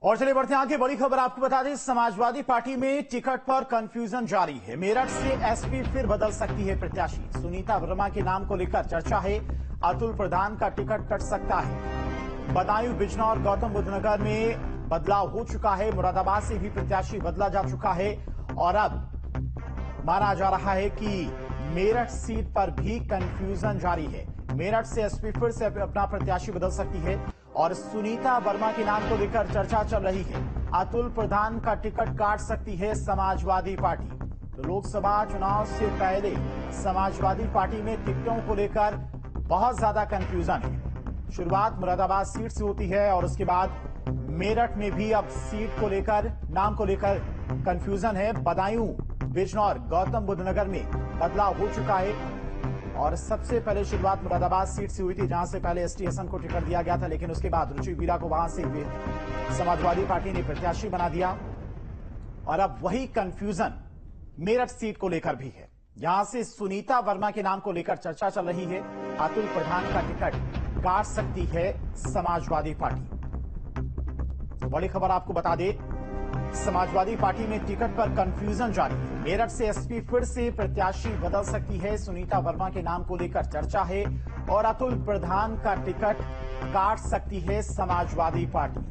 और चलिए बढ़ते हैं आगे। बड़ी खबर आपको बता दें, समाजवादी पार्टी में टिकट पर कंफ्यूजन जारी है। मेरठ से एसपी फिर बदल सकती है प्रत्याशी। सुनीता वर्मा के नाम को लेकर चर्चा है। अतुल प्रधान का टिकट कट सकता है। बदायूं, बिजनौर, गौतम बुद्ध नगर में बदलाव हो चुका है। मुरादाबाद से भी प्रत्याशी बदला जा चुका है और अब माना जा रहा है कि मेरठ सीट पर भी कंफ्यूजन जारी है। मेरठ से एसपी फिर से अपना प्रत्याशी बदल सकती है और सुनीता वर्मा के नाम को लेकर चर्चा चल रही है। अतुल प्रधान का टिकट काट सकती है समाजवादी पार्टी। तो लोकसभा चुनाव से पहले समाजवादी पार्टी में टिकटों को लेकर बहुत ज्यादा कंफ्यूजन है। शुरुआत मुरादाबाद सीट से होती है और उसके बाद मेरठ में भी अब सीट को लेकर, नाम को लेकर कंफ्यूजन है। बदायूं, बिजनौर, गौतम बुद्ध नगर में बदलाव हो चुका है और सबसे पहले शुरुआत मुरादाबाद सीट से हुई थी, जहां से पहले एसटी हसन को टिकट दिया गया था, लेकिन उसके बाद रुचि वीरा को वहां से समाजवादी पार्टी ने प्रत्याशी बना दिया। और अब वही कंफ्यूजन मेरठ सीट को लेकर भी है। यहां से सुनीता वर्मा के नाम को लेकर चर्चा चल रही है। अतुल प्रधान का टिकट काट सकती है समाजवादी पार्टी। बड़ी खबर आपको बता दे, समाजवादी पार्टी में टिकट पर कंफ्यूजन जारी है। मेरठ से एसपी फिर से प्रत्याशी बदल सकती है। सुनीता वर्मा के नाम को लेकर चर्चा है और अतुल प्रधान का टिकट काट सकती है समाजवादी पार्टी।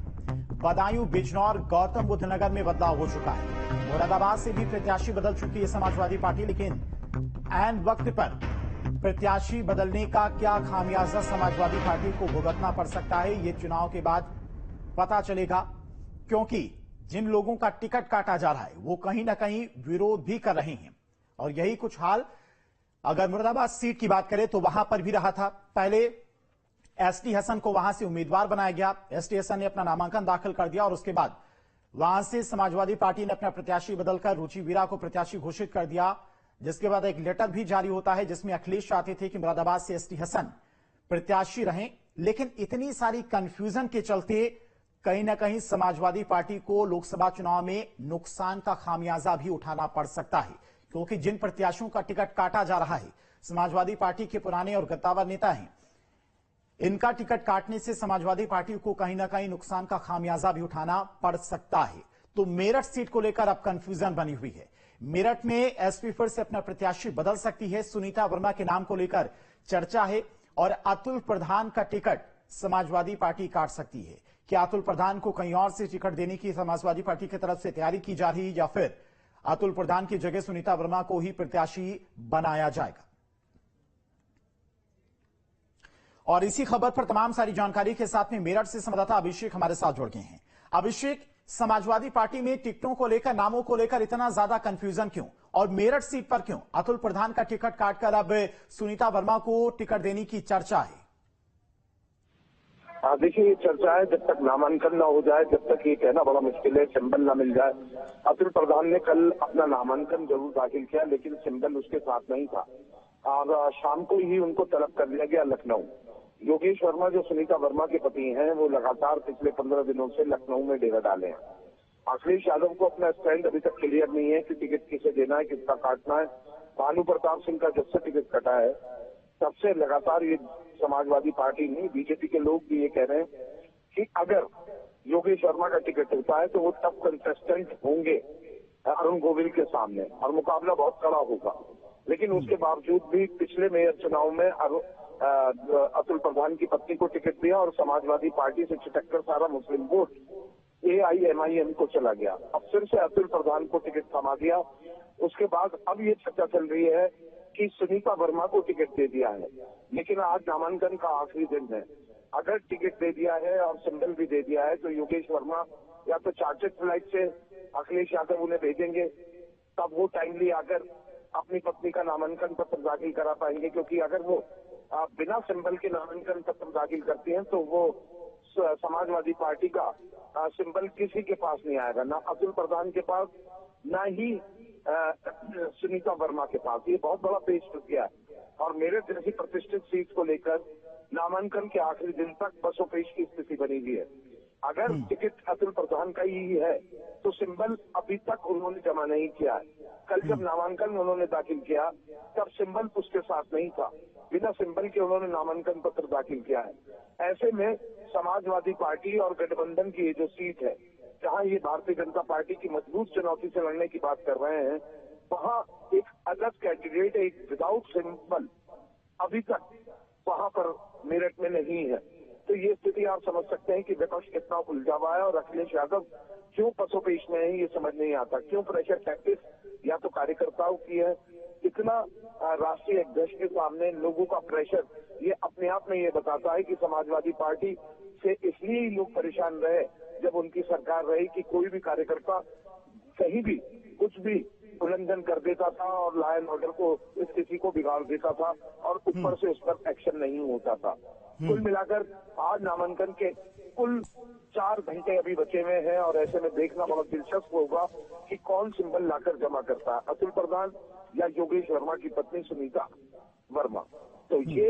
बदायूं, बिजनौर, गौतम बुद्ध नगर में बदलाव हो चुका है। मुरादाबाद से भी प्रत्याशी बदल चुकी है समाजवादी पार्टी, लेकिन ऐन वक्त पर प्रत्याशी बदलने का क्या खामियाजा समाजवादी पार्टी को भुगतना पड़ सकता है, ये चुनाव के बाद पता चलेगा। क्योंकि जिन लोगों का टिकट काटा जा रहा है वो कहीं ना कहीं विरोध भी कर रहे हैं। और यही कुछ हाल अगर मुरादाबाद सीट की बात करें तो वहां पर भी रहा था। पहले एसटी हसन को वहां से उम्मीदवार बनाया गया। एसटी हसन ने अपना नामांकन दाखिल कर दिया और उसके बाद वहां से समाजवादी पार्टी ने अपना प्रत्याशी बदलकर रुचि वीरा को प्रत्याशी घोषित कर दिया, जिसके बाद एक लेटर भी जारी होता है जिसमें अखिलेश चाहते थे कि मुरादाबाद से एसटी हसन प्रत्याशी रहें। लेकिन इतनी सारी कंफ्यूजन के चलते कहीं ना कहीं समाजवादी पार्टी को लोकसभा चुनाव में नुकसान का खामियाजा भी उठाना पड़ सकता है, क्योंकि जिन प्रत्याशियों का टिकट काटा जा रहा है समाजवादी पार्टी के पुराने और गद्दावर नेता हैं। इनका टिकट काटने से समाजवादी पार्टी को कहीं ना कहीं नुकसान का खामियाजा भी उठाना पड़ सकता है। तो मेरठ सीट को लेकर अब कंफ्यूजन बनी हुई है। मेरठ में एसपी फिर से अपना प्रत्याशी बदल सकती है। सुनीता वर्मा के नाम को लेकर चर्चा है और अतुल प्रधान का टिकट समाजवादी पार्टी काट सकती है। क्या अतुल प्रधान को कहीं और से टिकट देने की समाजवादी पार्टी की तरफ से तैयारी की जा रही है या फिर अतुल प्रधान की जगह सुनीता वर्मा को ही प्रत्याशी बनाया जाएगा? और इसी खबर पर तमाम सारी जानकारी के साथ में मेरठ से संवाददाता अभिषेक हमारे साथ जुड़ गए हैं। अभिषेक, समाजवादी पार्टी में टिकटों को लेकर, नामों को लेकर इतना ज्यादा कंफ्यूजन क्यों और मेरठ सीट पर क्यों अतुल प्रधान का टिकट काटकर अब सुनीता वर्मा को टिकट देने की चर्चा है? देखिए, ये चर्चा है जब तक नामांकन ना हो जाए, जब तक ये कहना बड़ा मुश्किल है, सिंबल ना मिल जाए। अतुल प्रधान ने कल अपना नामांकन जरूर दाखिल किया, लेकिन सिंबल उसके साथ नहीं था और शाम को ही उनको तलब कर लिया गया लखनऊ। योगेश वर्मा जो सुनीता वर्मा के पति हैं, वो लगातार पिछले 15 दिनों से लखनऊ में डेरा डाले हैं। अखिलेश यादव को अपना स्टैंड अभी तक क्लियर नहीं है कि टिकट किसे देना है, किसका काटना है। भानु प्रताप सिंह का जब से टिकट कटा है तब से लगातार ये समाजवादी पार्टी नहीं, बीजेपी के लोग भी ये कह रहे हैं कि अगर योगेश वर्मा का टिकट होता है तो वो टफ कंटेस्टेंट होंगे अरुण गोविल के सामने और मुकाबला बहुत कड़ा होगा। लेकिन उसके बावजूद भी पिछले मेयर चुनाव में अतुल प्रधान की पत्नी को टिकट दिया और समाजवादी पार्टी से छिटककर सारा मुस्लिम वोट AIMIM को चला गया। अब फिर से अतुल प्रधान को टिकट थमा दिया। उसके बाद अब ये चर्चा चल रही है कि सुनीता वर्मा को टिकट दे दिया है, लेकिन आज नामांकन का आखिरी दिन है। अगर टिकट दे दिया है और सिंबल भी दे दिया है तो योगेश वर्मा या तो चार्टर्ड फ्लाइट से अखिलेश यादव उन्हें भेजेंगे, तब वो टाइमली आकर अपनी पत्नी का नामांकन पत्र दाखिल करा पाएंगे। क्योंकि अगर वो बिना सिंबल के नामांकन पत्र दाखिल करती हैं तो वो समाजवादी पार्टी का सिंबल किसी के पास नहीं आएगा, ना अतुल प्रधान के पास, ना ही सुनीता वर्मा के पास। ये बहुत बड़ा पेश गया है और मेरे जैसी प्रतिष्ठित सीट को लेकर नामांकन के आखिरी दिन तक बसोपेश की स्थिति बनी हुई है। अगर टिकट अतुल प्रधान का ही है तो सिंबल अभी तक उन्होंने जमा नहीं किया है। कल जब नामांकन उन्होंने दाखिल किया तब सिंबल उसके साथ नहीं था, बिना सिंबल के उन्होंने नामांकन पत्र दाखिल किया है। ऐसे में समाजवादी पार्टी और गठबंधन की ये जो सीट है जहां ये भारतीय जनता पार्टी की मजबूत चुनौती से लड़ने की बात कर रहे हैं, वहां एक अलग कैंडिडेट, एक विदाउट सिंबल अभी तक वहां पर मेरठ में नहीं है। तो ये स्थिति आप समझ सकते हैं कि विपक्ष कितना उलझा हुआ है और अखिलेश यादव क्यों पसोपेश में है, ये समझ नहीं आता। क्यों प्रेशर टैक्टिस या तो कार्यकर्ताओं की है, इतना राष्ट्रीय अध्यक्ष के सामने लोगों का प्रेशर, ये अपने आप में ये बताता है कि समाजवादी पार्टी से इसलिए ही लोग परेशान रहे जब उनकी सरकार रही कि कोई भी कार्यकर्ता कहीं भी कुछ भी उल्लंघन कर देता था और लॉ एंड ऑर्डर को, स्थिति को बिगाड़ देता था और ऊपर से उस पर एक्शन नहीं होता था। कुल मिलाकर आज नामांकन के कुल 4 घंटे अभी बचे हुए हैं और ऐसे में देखना बहुत दिलचस्प होगा कि कौन सिंबल लाकर जमा करता है, अतुल प्रधान या योगेश वर्मा की पत्नी सुनीता वर्मा। तो ये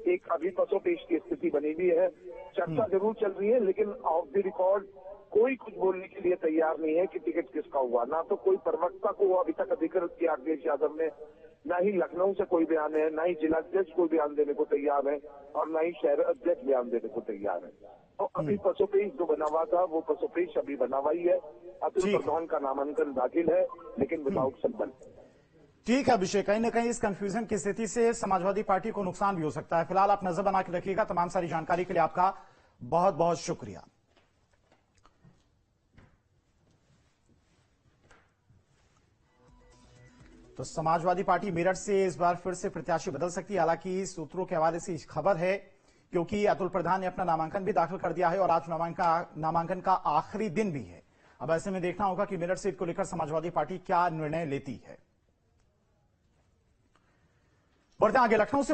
एक अभी पसोपेश की स्थिति बनी हुई है। चर्चा जरूर चल रही है, लेकिन ऑफ द रिकॉर्ड कोई कुछ बोलने के लिए तैयार नहीं है कि टिकट किसका हुआ। ना तो कोई प्रवक्ता को अभी तक अधिकृत किया अखिलेश यादव ने, ना ही लखनऊ से कोई बयान है, ना ही जिला अध्यक्ष कोई बयान देने को तैयार है और ना ही शहर अध्यक्ष बयान देने को तैयार है। तो अभी पसोपेश जो बना हुआ था वो पसोपेश अभी बना हुआ ही है। अतुल प्रधान का नामांकन दाखिल है लेकिन विदाउट सिंबल। ठीक है अभिषेक, कहीं ना कहीं इस कंफ्यूजन की स्थिति से समाजवादी पार्टी को नुकसान भी हो सकता है। फिलहाल आप नजर बना के रखिएगा। तमाम सारी जानकारी के लिए आपका बहुत बहुत शुक्रिया। तो समाजवादी पार्टी मेरठ से इस बार फिर से प्रत्याशी बदल सकती है। हालांकि सूत्रों के हवाले से खबर है क्योंकि अतुल प्रधान ने अपना नामांकन भी दाखिल कर दिया है और आज नामांकन का आखिरी दिन भी है। अब ऐसे में देखना होगा कि मेरठ सीट को लेकर समाजवादी पार्टी क्या निर्णय लेती है। बढ़ते आगे लखनऊ से